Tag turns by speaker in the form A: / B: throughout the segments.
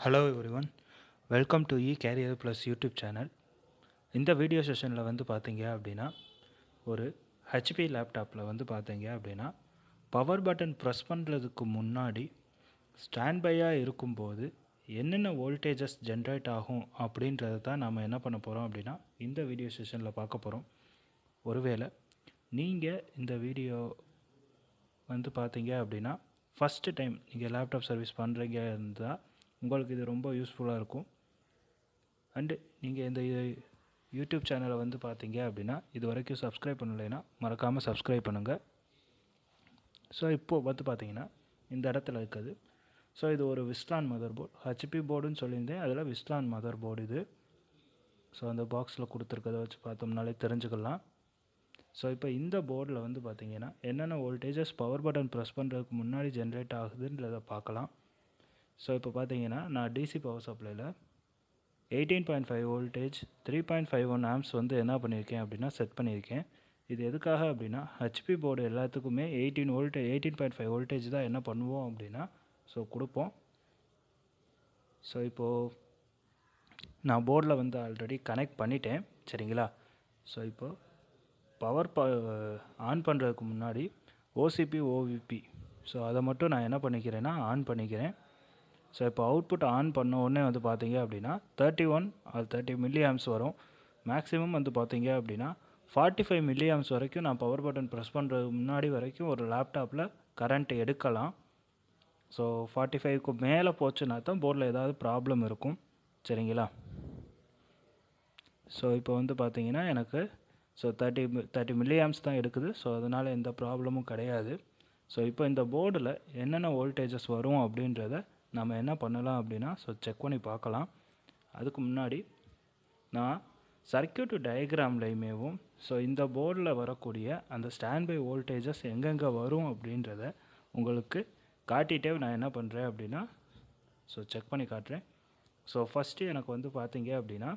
A: Hello everyone, welcome to E-Careerpluz YouTube channel. இந்த video செஷனில் வந்து பார்த்தீங்க அப்படின்னா ஒரு ஹெச்பி லேப்டாப்பில் வந்து பார்த்தீங்க அப்படின்னா பவர் பட்டன் ப்ரெஸ் பண்ணுறதுக்கு முன்னாடி ஸ்டாண்ட் பையாக இருக்கும்போது என்னென்ன வோல்டேஜஸ் ஜென்ரேட் ஆகும் அப்படின்றத தான் நம்ம என்ன பண்ண போகிறோம் அப்படின்னா இந்த வீடியோ செஷனில் பார்க்க போகிறோம். ஒருவேளை நீங்கள் இந்த வீடியோ வந்து பார்த்தீங்க அப்படின்னா ஃபஸ்ட்டு டைம் நீங்கள் லேப்டாப் சர்வீஸ் பண்ணுறீங்க இருந்தால் உங்களுக்கு இது ரொம்ப யூஸ்ஃபுல்லாக இருக்கும். அண்டு நீங்கள் இந்த யூடியூப் சேனலை வந்து பார்த்தீங்க அப்படின்னா இது வரைக்கும் சப்ஸ்கிரைப் பண்ணலைன்னா மறக்காமல் சப்ஸ்கிரைப் பண்ணுங்கள். ஸோ இப்போது வந்து பார்த்தீங்கன்னா இந்த இடத்துல இருக்குது. ஸோ இது ஒரு விஸ்ட்ரான் மதர் போர்டு, ஹெச்பி போர்டுன்னு சொல்லியிருந்தேன், அதில் விஸ்ட்ரான் மதர் போர்டு இது. ஸோ அந்த பாக்ஸில் கொடுத்துருக்கதை வச்சு பார்த்தோம்னாலே தெரிஞ்சுக்கலாம். ஸோ இப்போ இந்த போர்டில் வந்து பார்த்தீங்கன்னா என்னென்ன வோல்டேஜஸ் பவர் பட்டன் ப்ரெஸ் பண்ணுறதுக்கு முன்னாடி ஜென்ரேட் ஆகுதுன்றதை பார்க்கலாம். ஸோ இப்போ பார்த்தீங்கன்னா நான் டிசி பவர் சப்ளையில் 18.5 வோல்டேஜ் 3.51 ஆம்ப்ஸ் வந்து என்ன பண்ணியிருக்கேன் அப்படின்னா செட் பண்ணியிருக்கேன். இது எதுக்காக அப்படின்னா ஹெச்பி போர்டு எல்லாத்துக்குமே 18.5 வோல்டேஜ் தான் என்ன பண்ணுவோம் அப்படின்னா ஸோ கொடுப்போம். ஸோ இப்போது நான் போர்டில் வந்து ஆல்ரெடி கனெக்ட் பண்ணிட்டேன், சரிங்களா. ஸோ இப்போது பவர் ஆன் பண்ணுறதுக்கு முன்னாடி ஓசிபி ஓவிபி ஸோ அதை மட்டும் நான் என்ன பண்ணிக்கிறேன்னா ஆன் பண்ணிக்கிறேன். ஸோ இப்போ அவுட்புட் ஆன் பண்ண உடனே வந்து பார்த்தீங்க அப்படின்னா 31 ஆர் 30 மில்லி ஆம்ஸ் வரும். மேக்ஸிமம் வந்து பார்த்தீங்க அப்படின்னா 45 மில்லி ஆம்ஸ் வரைக்கும் நான் பவர் பட்டன் ப்ரெஸ் பண்ணுறதுக்கு முன்னாடி வரைக்கும் ஒரு லேப்டாப்பில் கரண்ட் எடுக்கலாம். ஸோ 45க்கு மேலே போச்சுன்னா தான் போர்டில் ஏதாவது ப்ராப்ளம் இருக்கும், சரிங்களா. ஸோ இப்போ வந்து பார்த்தீங்கன்னா எனக்கு ஸோ 30 மில்லி ஆம்ஸ் தான் எடுக்குது. ஸோ அதனால் எந்த ப்ராப்ளமும் கிடையாது. ஸோ இப்போ இந்த போர்டில் என்னென்ன வோல்டேஜஸ் வரும் அப்படின்றத நம்ம என்ன பண்ணலாம் அப்படின்னா ஸோ செக் பண்ணி பார்க்கலாம். அதுக்கு முன்னாடி நான் சர்க்யூட் டயக்ராம்லையுமேவும் ஸோ இந்த போர்டில் வரக்கூடிய அந்த ஸ்டாண்ட் பை வோல்டேஜஸ் எங்கெங்கே வரும் அப்படின்றத உங்களுக்கு காட்டிகிட்டே நான் என்ன பண்ணுறேன் அப்படின்னா ஸோ செக் பண்ணி காட்டுறேன். ஸோ ஃபஸ்ட்டு எனக்கு வந்து பார்த்தீங்க அப்படின்னா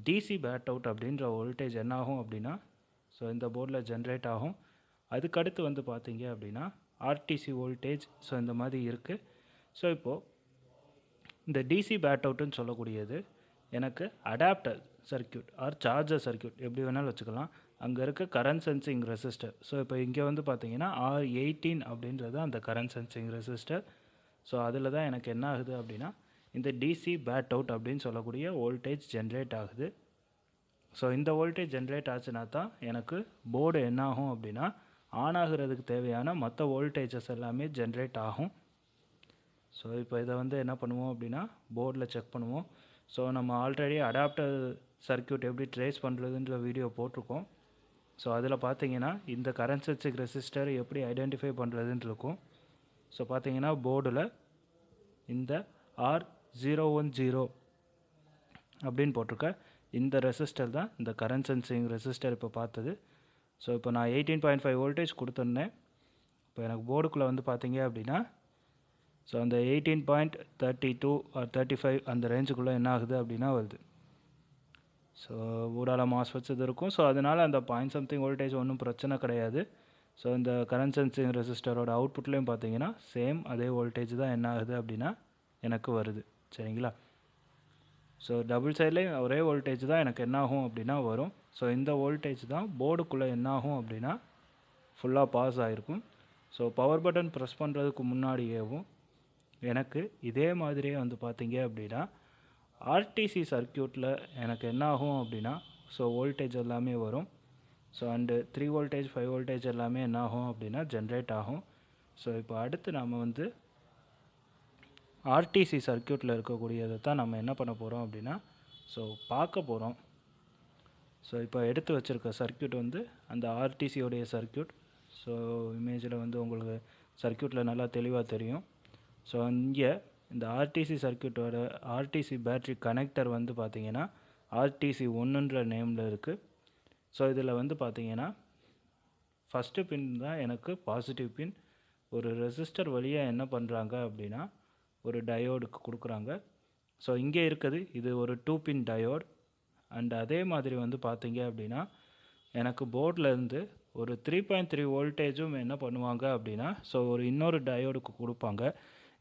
A: டிசி பேட் அவுட் அப்படின்ற வோல்டேஜ் என்ன ஆகும் அப்படின்னா ஸோ இந்த போர்டில் ஜென்ரேட் ஆகும். அதுக்கடுத்து வந்து பார்த்தீங்க அப்படின்னா ஆர்டிசி வோல்டேஜ் ஸோ இந்த மாதிரி இருக்குது. ஸோ இப்போது இந்த டிசி பேட் அவுட்டுன்னு சொல்லக்கூடியது எனக்கு adapter circuit or charger circuit எப்படி வேணாலும் வச்சுக்கலாம். அங்கே இருக்க கரண்ட் சென்சிங் ரெசிஸ்டர். ஸோ இப்போ இங்கே வந்து பார்த்தீங்கன்னா R18 அப்படின்றது அந்த கரண்ட் சென்சிங் ரெசிஸ்டர். ஸோ அதில் தான் எனக்கு என்ன ஆகுது அப்படின்னா இந்த டிசி பேட் அவுட் அப்படின்னு சொல்லக்கூடிய வோல்டேஜ் ஜென்ரேட் ஆகுது. ஸோ இந்த வோல்டேஜ் ஜென்ரேட் ஆச்சுன்னா தான் எனக்கு போர்டு என்ன ஆகும் அப்படின்னா ஆன் ஆகிறதுக்கு தேவையான மற்ற வோல்டேஜஸ் எல்லாமே ஜென்ரேட் ஆகும். ஸோ இப்போ இதை வந்து என்ன பண்ணுவோம் அப்படின்னா போர்டில் செக் பண்ணுவோம். ஸோ நம்ம ஆல்ரெடி அடாப்டர் சர்க்யூட் எப்படி ட்ரேஸ் பண்ணுறதுன்ற வீடியோ போட்டிருக்கோம். ஸோ அதில் பார்த்தீங்கன்னா இந்த கரண்ட் சென்சிங் ரெசிஸ்டர் எப்படி ஐடென்டிஃபை பண்ணுறதுன்னு இருக்கும். ஸோ பார்த்தீங்கன்னா போர்டில் இந்த R010 அப்படின்னு போட்டிருக்க இந்த ரெசிஸ்டர் தான் இந்த கரண்ட் சென்சிங் ரெசிஸ்டர் இப்போ பார்த்தது. ஸோ இப்போ நான் 18.5 வோல்டேஜ் கொடுத்துருந்தேன். இப்போ எனக்கு போர்டுக்குள்ளே வந்து பார்த்தீங்க அப்படின்னா ஸோ அந்த 18.32 ஆர் 35 அந்த ரேஞ்சுக்குள்ளே என்ன ஆகுது அப்படின்னா வருது. ஸோ ஊடால மாஸ் வச்சது இருக்கும். ஸோ அதனால் அந்த பாயிண்ட் சம்திங் வோல்டேஜ் ஒன்றும் பிரச்சனை கிடையாது. ஸோ இந்த கரண்ட் சென்சிங் ரெசிஸ்டரோட அவுட்புட்லேயும் பார்த்தீங்கன்னா சேம் அதே வோல்டேஜ் தான் என்ன ஆகுது அப்படின்னா எனக்கு வருது, சரிங்களா. ஸோ டபுள் சைட்லேயும் ஒரே வோல்டேஜ் தான் எனக்கு என்ன ஆகும் அப்படின்னா வரும். ஸோ இந்த வோல்டேஜ் தான் போர்டுக்குள்ளே என்ன ஆகும் அப்படின்னா ஃபுல்லாக பாஸ் ஆகிருக்கும். ஸோ பவர் பட்டன் ப்ரெஸ் பண்ணுறதுக்கு முன்னாடியேவும் எனக்கு இதே மாதிரியே வந்து பார்த்தீங்க அப்படின்னா ஆர்டிசி சர்க்யூட்டில் எனக்கு என்ன ஆகும் அப்படின்னா ஸோ வோல்டேஜ் எல்லாமே வரும். ஸோ அண்டு 3 வோல்டேஜ் 5 வோல்டேஜ் எல்லாமே என்ன ஆகும் அப்படின்னா ஜென்ரேட் ஆகும். ஸோ இப்போ அடுத்து நம்ம வந்து ஆர்டிசி சர்க்யூட்டில் இருக்கக்கூடியதை தான் நம்ம என்ன பண்ண போகிறோம் அப்படின்னா ஸோ பார்க்க போகிறோம். ஸோ இப்போ எடுத்து வச்சுருக்க சர்க்யூட் வந்து அந்த ஆர்டிசியோடைய சர்க்யூட். ஸோ இமேஜில் வந்து உங்களுக்கு சர்க்யூட்டில் நல்லா தெளிவாக தெரியும். ஸோ இங்கே இந்த ஆர்டிசி சர்க்யூட்டோட ஆர்டிசி பேட்ரி கனெக்டர் வந்து பார்த்திங்கன்னா ஆர்டிசி 1ன்ற நேமில் இருக்குது. ஸோ இதில் வந்து பார்த்திங்கன்னா ஃபஸ்ட்டு பின் தான் எனக்கு பாசிட்டிவ் பின். ஒரு ரெசிஸ்டர் வழியாக என்ன பண்ணுறாங்க அப்படின்னா ஒரு டயோடுக்கு கொடுக்குறாங்க. ஸோ இங்கே இருக்குது இது ஒரு 2 பின் டயோடு. அண்ட் அதே மாதிரி வந்து பார்த்திங்க அப்படின்னா எனக்கு போர்ட்லேருந்து ஒரு 3.3 வோல்டேஜும் என்ன பண்ணுவாங்க அப்படின்னா ஸோ ஒரு இன்னொரு டயோடுக்கு கொடுப்பாங்க.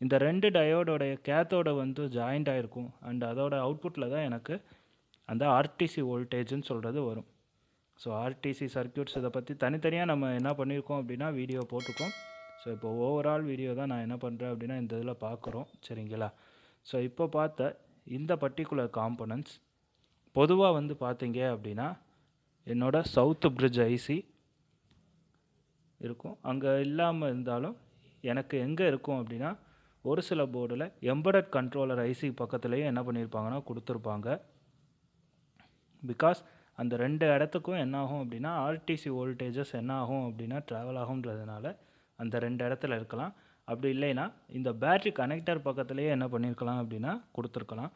A: இந்த 2 டயோடோடைய கேத்தோட வந்து ஜாயிண்ட் ஆகிருக்கும் அண்ட் அதோட அவுட்புட்டில் தான் எனக்கு அந்த ஆர்டிசி வோல்டேஜ்னு சொல்கிறது வரும். ஸோ ஆர்டிசி சர்க்யூட்ஸ் இதை பற்றி தனித்தனியாக நம்ம என்ன பண்ணியிருக்கோம் அப்படின்னா வீடியோ போட்டிருக்கோம். ஸோ இப்போ ஓவரால் வீடியோ தான் நான் என்ன பண்ணுறேன் அப்படின்னா இந்த இதில் பார்க்குறோம். சரிங்களா? ஸோ இப்போ பார்த்த இந்த பர்டிகுலர் காம்பனன்ட்ஸ் பொதுவாக வந்து பார்த்தீங்க அப்படின்னா என்னோடய சவுத் பிரிட்ஜ் ஐசி இருக்கும். அங்கே இல்லாமல் இருந்தாலும் எனக்கு எங்கே இருக்கும் அப்படின்னா ஒரு சில போர்டில் எம்படட் கண்ட்ரோலர் ஐசி பக்கத்துலேயே என்ன பண்ணியிருப்பாங்கன்னா கொடுத்துருப்பாங்க. பிகாஸ் அந்த 2 இடத்துக்கும் என்ன ஆகும் அப்படின்னா ஆர்டிசி வோல்டேஜஸ் என்ன ஆகும் அப்படின்னா ட்ராவல் ஆகுன்றதுனால அந்த 2 இடத்துல இருக்கலாம். அப்படி இல்லைன்னா இந்த பேட்ரி கனெக்டர் பக்கத்துலேயே என்ன பண்ணியிருக்கலாம் அப்படின்னா கொடுத்துருக்கலாம்.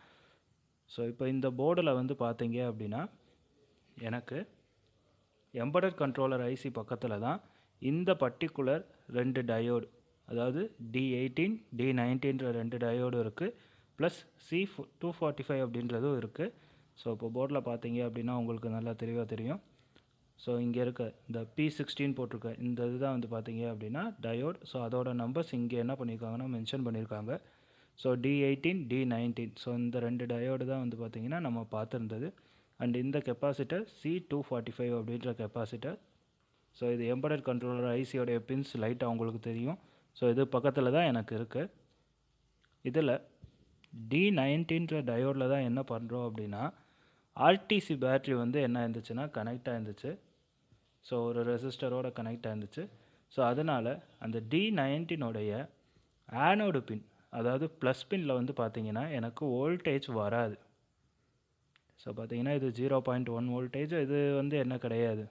A: ஸோ இப்போ இந்த போர்டில் வந்து பார்த்தீங்க அப்படின்னா எனக்கு எம்படட் கண்ட்ரோலர் ஐசி பக்கத்தில் தான் இந்த பர்டிகுலர் 2 டயோடு, அதாவது D18 D19ன்ற 2 டயோடு இருக்குது, ப்ளஸ் C245 அப்படின்றதும் இருக்குது. ஸோ இப்போ போர்டில் பார்த்தீங்க அப்படின்னா உங்களுக்கு நல்லா தெளிவாக தெரியும். ஸோ இங்கே இருக்க இந்த P16 போட்டிருக்க இந்த இதுதான் வந்து பார்த்தீங்க அப்படின்னா டயோட். ஸோ அதோட நம்பர்ஸ் இங்கே என்ன பண்ணியிருக்காங்கன்னா மென்ஷன் பண்ணியிருக்காங்க. ஸோ D18 D19 ஸோ இந்த 2 டயோடு தான் வந்து பார்த்திங்கன்னா நம்ம பார்த்துருந்தது. அண்ட் இந்த கெப்பாசிட்டர் C245 அப்படின்ற கெப்பாசிட்டர். ஸோ இது எம்படட் கண்ட்ரோலர் ஐசியோடைய பின்ஸ் லைட்டாக உங்களுக்கு தெரியும். ஸோ இது பக்கத்தில் தான் எனக்கு இருக்குது. இதில் D19ன்ற டயோடில் தான் என்ன பண்ணுறோம் அப்படின்னா ஆர்டிசி பேட்ரி வந்து என்ன இருந்துச்சுன்னா கனெக்ட் ஆயிருந்துச்சு. ஸோ ஒரு ரெசிஸ்டரோட கனெக்ட் ஆயிருந்துச்சு. ஸோ அதனால் அந்த D19உடைய ஆனோடு பின், அதாவது ப்ளஸ் பின்னில் வந்து பார்த்திங்கன்னா எனக்கு வோல்டேஜ் வராது. ஸோ பார்த்திங்கன்னா இது 0.1 வோல்டேஜ், இது வந்து என்ன கிடையாது,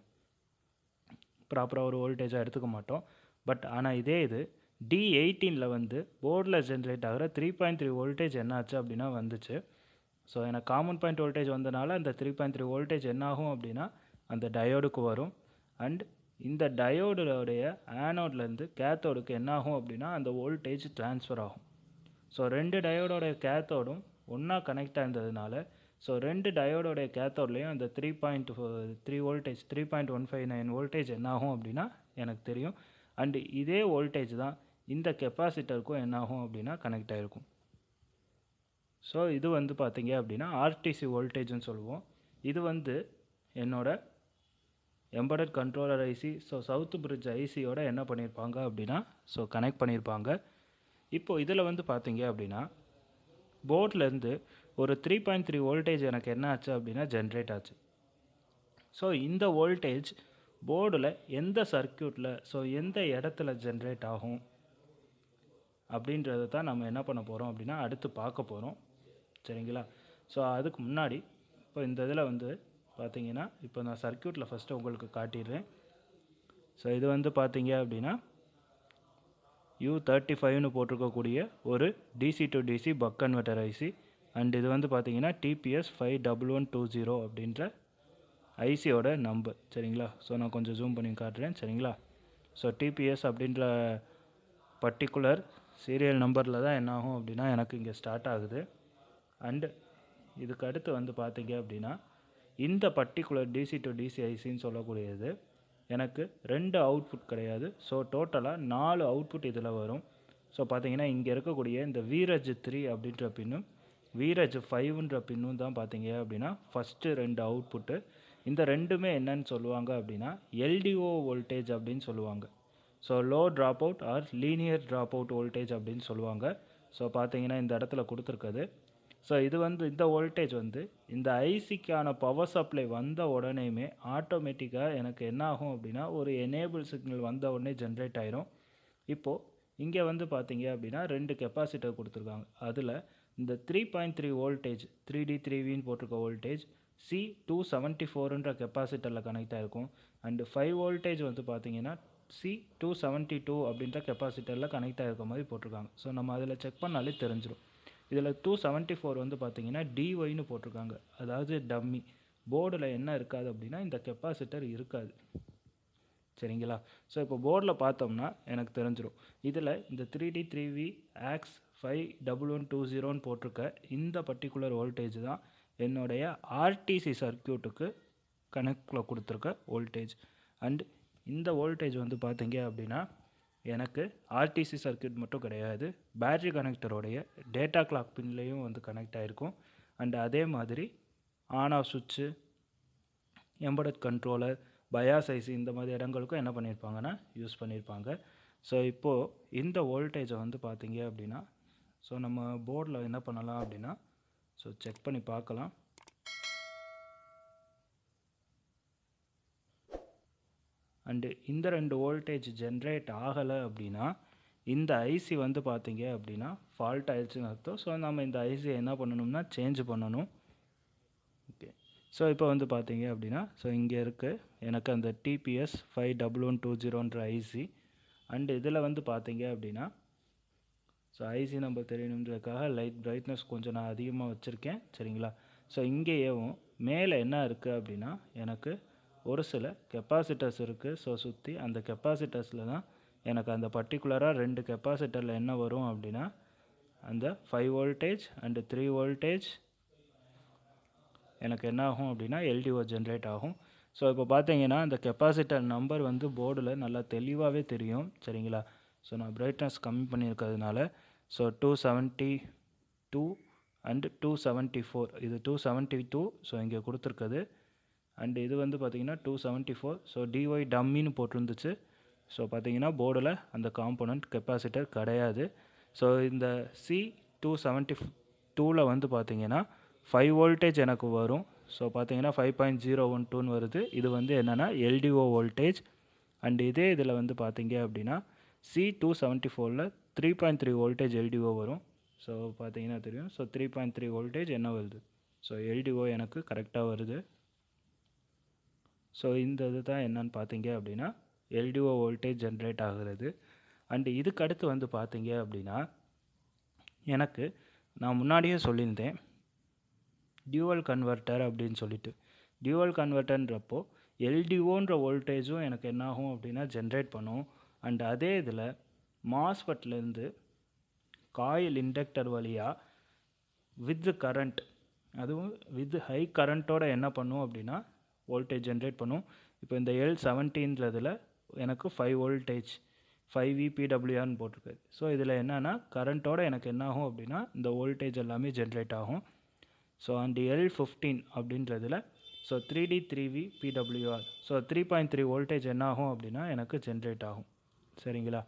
A: ப்ராப்பராக ஒரு வோல்டேஜாக எடுத்துக்க மாட்டோம். பட் ஆனால் இதே இது D18ல் வந்து போர்டில் ஜென்ரேட் ஆகிற 3.3 வோல்டேஜ் என்னாச்சு அப்படின்னா வந்துச்சு. ஸோ எனக்கு காமன் பாயிண்ட் வோல்டேஜ் வந்தனால அந்த 3.3 வோல்டேஜ் என்னாகும் அப்படின்னா அந்த டயோடுக்கு வரும். அண்ட் இந்த டயோடுடைய ஆனோட்லேருந்து கேத்தோடுக்கு என்னாகும் அப்படின்னா அந்த வோல்டேஜ் ட்ரான்ஸ்ஃபர் ஆகும். ஸோ 2 டயோடோடைய கேத்தோடும் ஒன்றா கனெக்ட் ஆயிருந்ததுனால ஸோ 2 டயோடோடைய கேத்தோட்லேயும் அந்த 3.3 வோல்டேஜ் 3.159 வோல்டேஜ் என்னாகும் அப்படின்னா எனக்கு தெரியும். அண்டு இதே வோல்டேஜ் தான் இந்த கெப்பாசிட்டருக்கும் என்னாகும் அப்படின்னா கனெக்ட் ஆகிருக்கும். ஸோ இது வந்து பார்த்தீங்க அப்படின்னா ஆர்டிசி வோல்டேஜ்னு சொல்லுவோம். இது வந்து என்னோட embedded controller IC, so south bridge ஐசியோட என்ன பண்ணியிருப்பாங்க அப்படின்னா ஸோ கனெக்ட் பண்ணியிருப்பாங்க. இப்போது இதில் வந்து பார்த்தீங்க அப்படின்னா போர்ட்லேருந்து ஒரு 3.3 வோல்டேஜ் எனக்கு என்ன ஆச்சு அப்படின்னா ஜென்ரேட் ஆச்சு. ஸோ இந்த வோல்டேஜ் போர்டில் எந்த சர்க்யூட்டில், ஸோ எந்த இடத்துல ஜென்ரேட் ஆகும் அப்படின்றத தான் நம்ம என்ன பண்ண போகிறோம் அப்படின்னா அடுத்து பார்க்க போகிறோம். சரிங்களா? ஸோ அதுக்கு முன்னாடி இப்போ இந்த இதில் வந்து பார்த்தீங்கன்னா இப்போ நான் சர்க்யூட்டில் ஃபஸ்ட்டு உங்களுக்கு காட்டிடுறேன். ஸோ இது வந்து பார்த்தீங்க அப்படின்னா U35னு போட்டிருக்கக்கூடிய ஒரு DC to DC buck converter IC. And இது வந்து பார்த்தீங்கன்னா TPS 51120 அப்படின்ற ஐசியோட நம்பர். சரிங்களா? ஸோ நான் கொஞ்சம் ஜூம் பண்ணி காட்டுறேன். சரிங்களா? ஸோ TPS அப்படின்ற பர்டிகுலர் சீரியல் நம்பரில் தான் என்ன ஆகும் அப்படின்னா எனக்கு இங்கே ஸ்டார்ட் ஆகுது. அண்டு இதுக்கு அடுத்து வந்து பார்த்தீங்க அப்படின்னா இந்த பர்டிகுலர் டிசி டு டிசி ஐசின்னு சொல்லக்கூடியது எனக்கு 2 அவுட்புட் கிடையாது. ஸோ டோட்டலாக 4 அவுட்புட் இதில் வரும். ஸோ பார்த்தீங்கன்னா இங்கே இருக்கக்கூடிய இந்த VREG 3 அப்படின்ற பின்னும் VREG 5ன்ற பின்னும் தான் பார்த்தீங்க அப்படின்னா ஃபஸ்ட்டு 2 அவுட்புட்டு. இந்த ரெண்டுமே என்னன்னு சொல்லுவாங்க அப்படின்னா LDO வோல்டேஜ் அப்படின்னு சொல்லுவாங்க. So low dropout or linear dropout voltage அப்படின்னு சொல்லுவாங்க. ஸோ பார்த்தீங்கன்னா இந்த இடத்துல கொடுத்துருக்குது. ஸோ இது வந்து இந்த வோல்டேஜ் வந்து இந்த ஐசிக்கான பவர் சப்ளை வந்த உடனேயுமே ஆட்டோமேட்டிக்காக எனக்கு என்ன ஆகும் அப்படின்னா ஒரு எனேபிள் சிக்னல் வந்த உடனே ஜென்ரேட் ஆயிரும். இப்போது இங்கே வந்து பார்த்தீங்க அப்படின்னா 2 கெப்பாசிட்டர் கொடுத்துருக்காங்க. அதில் இந்த 3.3 வோல்டேஜ் 3D3Vன்னு போட்டிருக்க வோல்டேஜ் C274ன்ற கெப்பாசிட்டரில் கனெக்ட் ஆகிருக்கும். அண்டு 5 வோல்டேஜ் வந்து பார்த்தீங்கன்னா C272 அப்படின்ற கெப்பாசிட்டரில் கனெக்ட் ஆகிருக்க மாதிரி போட்டிருக்காங்க. ஸோ நம்ம அதில் செக் பண்ணாலே தெரிஞ்சிடும். இதில் 274 வந்து பார்த்தீங்கன்னா DYன்னு போட்டிருக்காங்க, அதாவது டம்மி. போர்டில் என்ன இருக்காது அப்படின்னா இந்த கெப்பாசிட்டர் இருக்காது. சரிங்களா? ஸோ இப்போ போர்டில் பார்த்தோம்னா எனக்கு தெரிஞ்சிடும். இதில் இந்த 3D3V AX 51120ன்னு போட்டிருக்க இந்த பர்டிகுலர் வோல்டேஜ் தான் என்னுடைய ஆர்டிசி சர்க்யூட்டுக்கு கனெக்டில் கொடுத்துருக்க வோல்டேஜ். அண்ட் இந்த வோல்டேஜ் வந்து பார்த்தீங்க அப்படின்னா எனக்கு ஆர்டிசி சர்க்யூட் மட்டும் கிடையாது, பேட்ரி கனெக்டரோடைய டேட்டா கிளாக் பின்லேயும் வந்து கனெக்ட் ஆகிருக்கும். அண்ட் அதே மாதிரி ஆன் ஆஃப் சுவிட்சு, எம்பெடட் கண்ட்ரோலர், பயாஸ் ஐசி இந்த மாதிரி இடங்களுக்கும் என்ன பண்ணியிருப்பாங்கன்னா யூஸ் பண்ணியிருப்பாங்க. ஸோ இப்போது இந்த வோல்டேஜை வந்து பார்த்தீங்க அப்படின்னா, ஸோ நம்ம போர்டில் என்ன பண்ணலாம் அப்படின்னா, ஸோ செக் பண்ணி பார்க்கலாம். அண்டு இந்த 2 வோல்டேஜ் ஜென்ரேட் ஆகலை அப்படின்னா இந்த ஐசி வந்து பார்த்தீங்க அப்படின்னா ஃபால்ட் ஆயிடுச்சுன்னு அர்த்தம். ஸோ நம்ம இந்த ஐசியை என்ன பண்ணணும்னா சேஞ்ச் பண்ணணும். ஓகே, ஸோ இப்போ வந்து பார்த்தீங்க அப்படின்னா, ஸோ இங்கே இருக்குது எனக்கு அந்த டிபிஎஸ் 51120ன்ற ஐசி. அண்டு இதில் வந்து பார்த்தீங்க அப்படின்னா, ஸோ ஐசி நம்பர் தெரியணுன்றதுக்காக லைட் பிரைட்னஸ் கொஞ்சம் நான் அதிகமாக வச்சுருக்கேன், சரிங்களா. ஸோ இங்கேயும் மேலே என்ன இருக்குது அப்படின்னா எனக்கு ஒரு சில கெப்பாசிட்டர்ஸ் இருக்குது. ஸோ சுற்றி அந்த கெப்பாசிட்டர்ஸில் தான் எனக்கு அந்த பர்டிகுலராக 2 கெப்பாசிட்டரில் என்ன வரும் அப்படின்னா அந்த 5 வோல்டேஜ் அண்டு 3 வோல்டேஜ் எனக்கு என்ன ஆகும் அப்படின்னா எல்டிஓ ஜென்ரேட் ஆகும். ஸோ இப்போ பார்த்தீங்கன்னா அந்த கெப்பாசிட்டர் நம்பர் வந்து போர்டில் நல்லா தெளிவாகவே தெரியும், சரிங்களா. ஸோ நான் பிரைட்னஸ் கம்மி பண்ணியிருக்கிறதுனால ஸோ 272 அண்டு 274, இது 272 ஸோ இங்கே கொடுத்துருக்குது. அண்டு இது வந்து பார்த்திங்கன்னா 274. ஸோ டிஒய் டம்மின்னு போட்டிருந்துச்சு. ஸோ பார்த்தீங்கன்னா போர்டில் அந்த காம்போனண்ட் கெப்பாசிட்டர் கிடையாது. ஸோ இந்த C272ல் வந்து பார்த்திங்கன்னா 5 வோல்டேஜ் எனக்கு வரும். ஸோ பார்த்தீங்கன்னா 5.012 வருது. இது வந்து என்னென்னா எல்டிஓ வோல்டேஜ். அண்ட் இதே இதில் வந்து பார்த்தீங்க அப்படின்னா C274ல் 3.3 வோல்டேஜ் எல்டிஓ வரும். ஸோ பார்த்தீங்கன்னா தெரியும். ஸோ 3.3 வோல்டேஜ் என்ன வருது, ஸோ எல்டிஓ எனக்கு கரெக்டாக வருது. ஸோ இந்த இது தான் என்னன்னு பார்த்தீங்க அப்படின்னா எல்டிஓ வோல்டேஜ் ஜென்ரேட் ஆகிறது. அண்டு இதுக்கு அடுத்து வந்து பார்த்தீங்க அப்படின்னா எனக்கு நான் முன்னாடியே சொல்லியிருந்தேன் டியூவல் கன்வெர்ட்டர் அப்படின்னு சொல்லிட்டு. டியூவல் கன்வெர்ட்டர்ன்றப்போ எல்டிஓன்ற வோல்டேஜும் எனக்கு என்னாகும் அப்படின்னா ஜென்ரேட் பண்ணும். அண்ட் அதே இதில் மாஸ்பெட்லேருந்து காயில் இண்டக்டர் வழியாக வித் கரண்ட், அதுவும் வித் ஹை கரண்ட்டோட என்ன பண்ணும் அப்படின்னா வோல்டேஜ் ஜென்ரேட் பண்ணும். இப்போ இந்த L17ன்றதில் எனக்கு 5 வோல்டேஜ் 5 VPWRன்னு போட்டிருக்கு. ஸோ இதில் என்னென்னா கரண்ட்டோட எனக்கு என்னாகும் அப்படின்னா இந்த வோல்டேஜ் எல்லாமே ஜென்ரேட் ஆகும். ஸோ அண்ட் L15 அப்படின்றதில் so 3D3V PWR, so 3.3 voltage என்னாகும் அப்படின்னா எனக்கு ஜென்ரேட் ஆகும், சரிங்களா.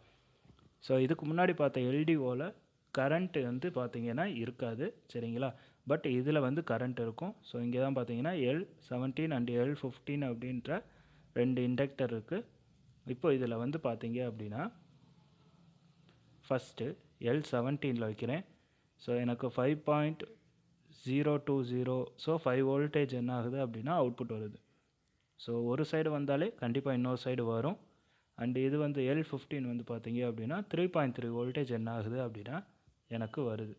A: ஸோ இதுக்கு முன்னாடி பார்த்த எல்டிஓவில் கரண்ட் வந்து பார்த்திங்கன்னா இருக்காது, சரிங்களா. பட் இதில் வந்து கரண்ட் இருக்கும். ஸோ இங்கே தான் பார்த்தீங்கன்னா L17 அண்ட் L15 அப்படின்ற 2 இண்டக்டர் இருக்குது. இப்போ இதில் வந்து பார்த்தீங்க அப்படின்னா ஃபஸ்ட்டு L17ல் வைக்கிறேன். ஸோ எனக்கு 5.020, ஸோ 5 வோல்டேஜ் என்ன ஆகுது அப்படின்னா அவுட்புட் வருது. ஸோ ஒரு சைடு வந்தாலே கண்டிப்பாக இன்னொரு சைடு வரும். அண்டு இது வந்து L15 வந்து பார்த்தீங்க அப்படின்னா 3.3 வோல்டேஜ் என்ன ஆகுது அப்படின்னா எனக்கு வருது.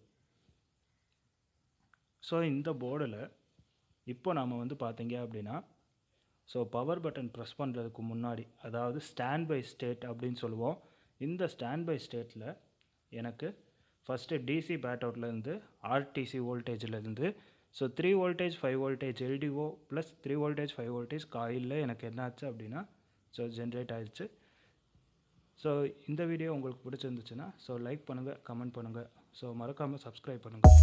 A: ஸோ இந்த போர்டில் இப்போ நாம் வந்து பார்த்தீங்க அப்படின்னா ஸோ பவர் பட்டன் ப்ரெஸ் பண்ணுறதுக்கு முன்னாடி, அதாவது ஸ்டாண்ட் பை ஸ்டேட் அப்படின்னு சொல்லுவோம். இந்த ஸ்டாண்ட் பை ஸ்டேட்டில் எனக்கு ஃபஸ்ட்டு டிசி பேட் அவுட்லேருந்து ஆர்டிசி வோல்டேஜ்லேருந்து so 3 voltage 5 voltage LDO plus 3 voltage 5 voltage காயிலில் எனக்கு என்னாச்சு அப்படின்னா ஸோ ஜென்ரேட் ஆயிடுச்சு. ஸோ இந்த வீடியோ உங்களுக்கு பிடிச்சிருந்துச்சுன்னா ஸோ லைக் பண்ணுங்கள், கமெண்ட் பண்ணுங்கள், ஸோ மறக்காமல் சப்ஸ்கிரைப் பண்ணுங்கள்.